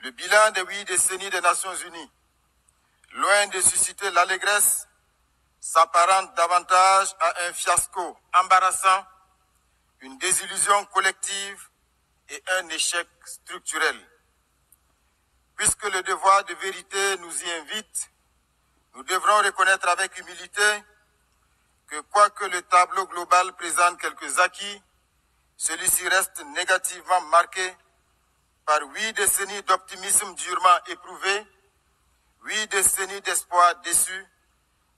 Le bilan des 8 décennies des Nations Unies, loin de susciter l'allégresse, s'apparente davantage à un fiasco embarrassant, une désillusion collective et un échec structurel. Puisque le devoir de vérité nous y invite, nous devrons reconnaître avec humilité que quoique le tableau global présente quelques acquis, celui-ci reste négativement marqué par 8 décennies d'optimisme durement éprouvé, 8 décennies d'espoir déçus,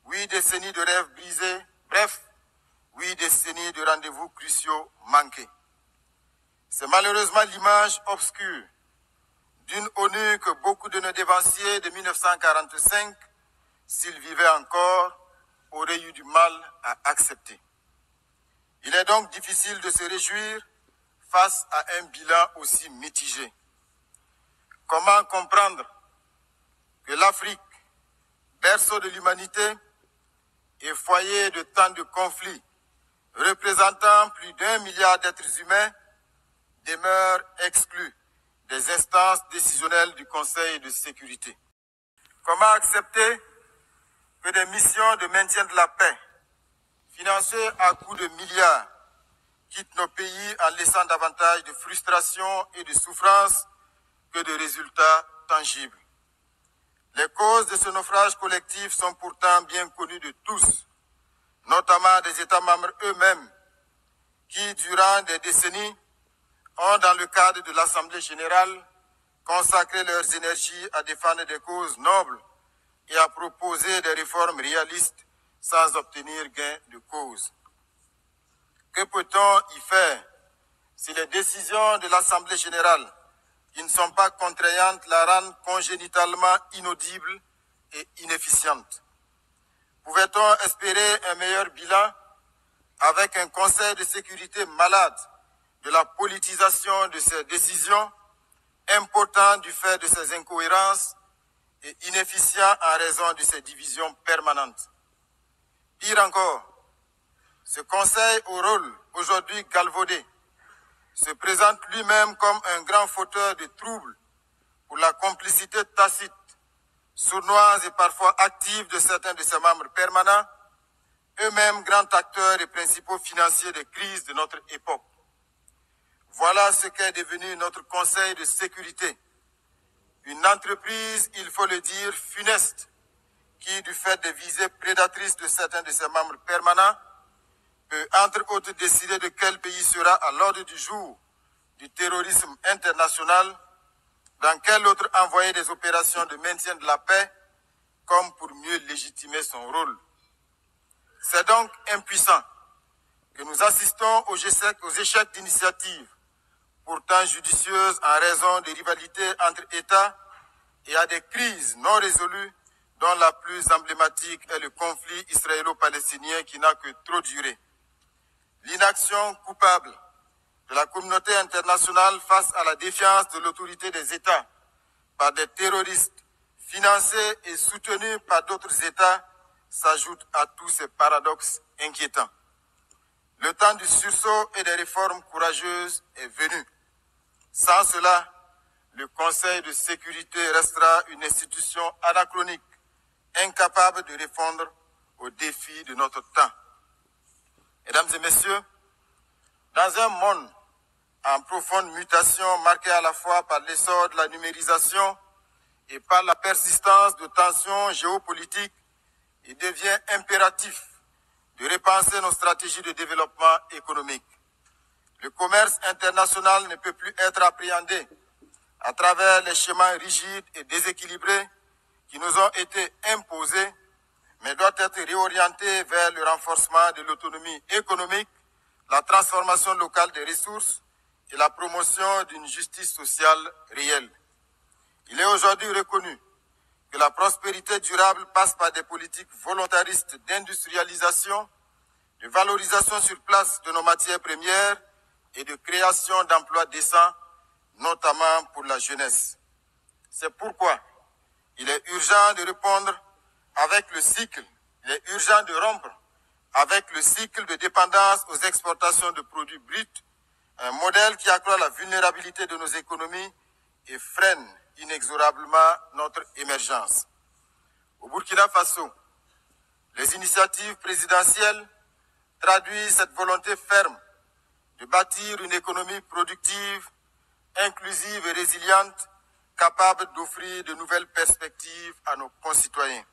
8 décennies de rêves brisés, bref, 8 décennies de rendez-vous cruciaux manqués. C'est malheureusement l'image obscure d'une ONU que beaucoup de nos dévanciers de 1945, s'ils vivaient encore, auraient eu du mal à accepter. Il est donc difficile de se réjouir face à un bilan aussi mitigé. Comment comprendre que l'Afrique, berceau de l'humanité et foyer de tant de conflits, représentant plus d'1 milliard d'êtres humains, demeure exclue des instances décisionnelles du Conseil de sécurité? Comment accepter que des missions de maintien de la paix, financées à coups de milliards, quittent nos pays en laissant davantage de frustration et de souffrance que de résultats tangibles? Les causes de ce naufrage collectif sont pourtant bien connues de tous, notamment des États membres eux-mêmes, qui, durant des décennies, ont, dans le cadre de l'Assemblée générale, consacré leurs énergies à défendre des causes nobles et à proposer des réformes réalistes sans obtenir gain de cause. Que peut-on y faire si les décisions de l'Assemblée générale, qui ne sont pas contraignantes, la rendent congénitalement inaudible et inefficiente? Pouvait-on espérer un meilleur bilan avec un Conseil de sécurité malade de la politisation de ces décisions, impotent du fait de ces incohérences et inefficient en raison de ces divisions permanentes? Pire encore, ce Conseil au rôle aujourd'hui galvaudé se présente lui-même comme un grand fauteur de troubles pour la complicité tacite, sournoise et parfois active de certains de ses membres permanents, eux-mêmes grands acteurs et principaux financiers des crises de notre époque. Voilà ce qu'est devenu notre Conseil de sécurité. Une entreprise, il faut le dire, funeste, qui, du fait des visées prédatrices de certains de ses membres permanents, peut entre autres décider de quel pays sera à l'ordre du jour du terrorisme international, dans quel autre envoyer des opérations de maintien de la paix, comme pour mieux légitimer son rôle. C'est donc impuissant que nous assistons aux échecs d'initiatives, pourtant judicieuses en raison des rivalités entre États et à des crises non résolues, dont la plus emblématique est le conflit israélo-palestinien qui n'a que trop duré. L'inaction coupable de la communauté internationale face à la défiance de l'autorité des États par des terroristes financés et soutenus par d'autres États s'ajoute à tous ces paradoxes inquiétants. Le temps du sursaut et des réformes courageuses est venu. Sans cela, le Conseil de sécurité restera une institution anachronique, incapable de répondre aux défis de notre temps. Mesdames et messieurs, dans un monde en profonde mutation marqué à la fois par l'essor de la numérisation et par la persistance de tensions géopolitiques, il devient impératif de repenser nos stratégies de développement économique. Le commerce international ne peut plus être appréhendé à travers les schémas rigides et déséquilibrés qui nous ont été imposés, mais doit être réorienté vers le renforcement de l'autonomie économique, la transformation locale des ressources et la promotion d'une justice sociale réelle. Il est aujourd'hui reconnu que la prospérité durable passe par des politiques volontaristes d'industrialisation, de valorisation sur place de nos matières premières et de création d'emplois décents, notamment pour la jeunesse. C'est pourquoi il est urgent de répondre avec le cycle, il est urgent de rompre avec le cycle de dépendance aux exportations de produits bruts, un modèle qui accroît la vulnérabilité de nos économies et freine inexorablement notre émergence. Au Burkina Faso, les initiatives présidentielles traduisent cette volonté ferme de bâtir une économie productive, inclusive et résiliente, capable d'offrir de nouvelles perspectives à nos concitoyens.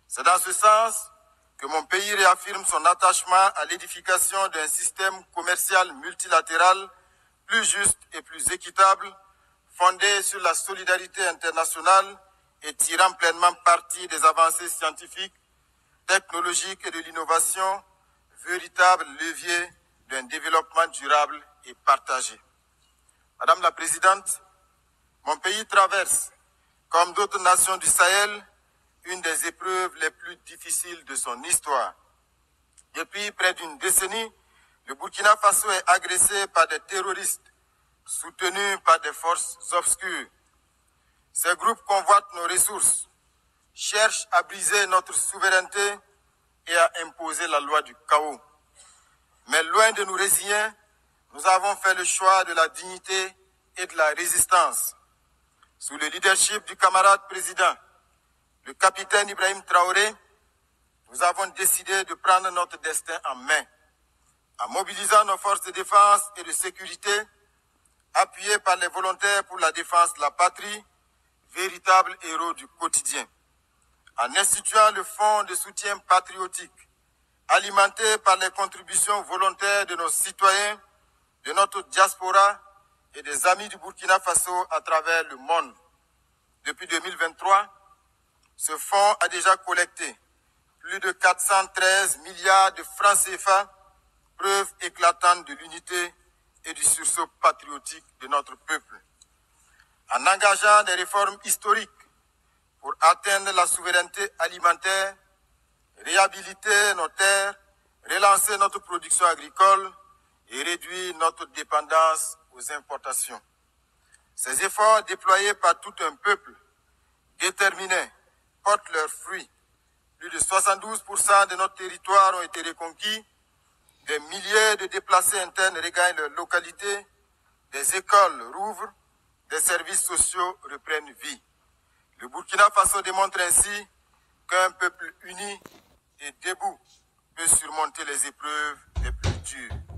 C'est dans ce sens que mon pays réaffirme son attachement à l'édification d'un système commercial multilatéral plus juste et plus équitable, fondé sur la solidarité internationale et tirant pleinement parti des avancées scientifiques, technologiques et de l'innovation, véritable levier d'un développement durable et partagé. Madame la Présidente, mon pays traverse, comme d'autres nations du Sahel, une des épreuves les plus difficiles de son histoire. Depuis près d'une décennie, le Burkina Faso est agressé par des terroristes soutenus par des forces obscures. Ces groupes convoitent nos ressources, cherchent à briser notre souveraineté et à imposer la loi du chaos. Mais loin de nous résigner, nous avons fait le choix de la dignité et de la résistance. Sous le leadership du camarade président, le capitaine Ibrahim Traoré, nous avons décidé de prendre notre destin en main, en mobilisant nos forces de défense et de sécurité, appuyés par les volontaires pour la défense de la patrie, véritables héros du quotidien, en instituant le fonds de soutien patriotique, alimenté par les contributions volontaires de nos citoyens, de notre diaspora et des amis du Burkina Faso à travers le monde. Depuis 2023, ce fonds a déjà collecté plus de 413 milliards de francs CFA, preuve éclatante de l'unité et du sursaut patriotique de notre peuple. En engageant des réformes historiques pour atteindre la souveraineté alimentaire, réhabiliter nos terres, relancer notre production agricole et réduire notre dépendance aux importations. Ces efforts déployés par tout un peuple déterminé portent leurs fruits. Plus de 72% de notre territoire ont été reconquis, des milliers de déplacés internes regagnent leur localité, des écoles rouvrent, des services sociaux reprennent vie. Le Burkina Faso démontre ainsi qu'un peuple uni et debout peut surmonter les épreuves les plus dures.